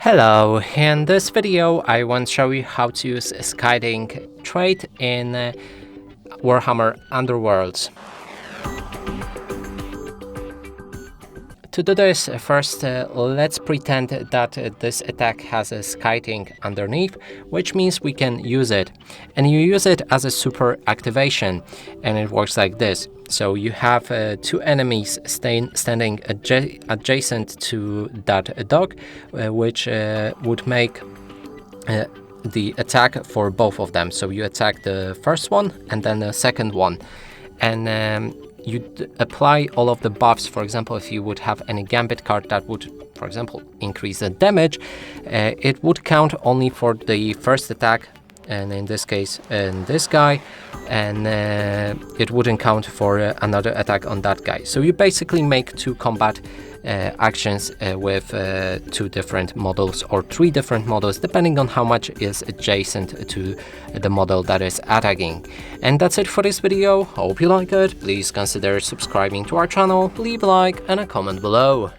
Hello, in this video I want to show you how to use Scything trait in Warhammer Underworlds. To do this, first let's pretend that this attack has a Scything underneath, which means we can use it. And you use it as a super activation, and it works like this. So you have two enemies standing adjacent to that dog, which would make the attack for both of them. So you attack the first one and then the second one. And you apply all of the buffs. For example, if you would have any gambit card that would, for example, increase the damage, it would count only for the first attack, and in this case, this guy, and it wouldn't count for another attack on that guy. So you basically make two combat actions with two different models or three different models, depending on how much is adjacent to the model that is attacking. And that's it for this video. Hope you like it. Please consider subscribing to our channel, leave a like and a comment below.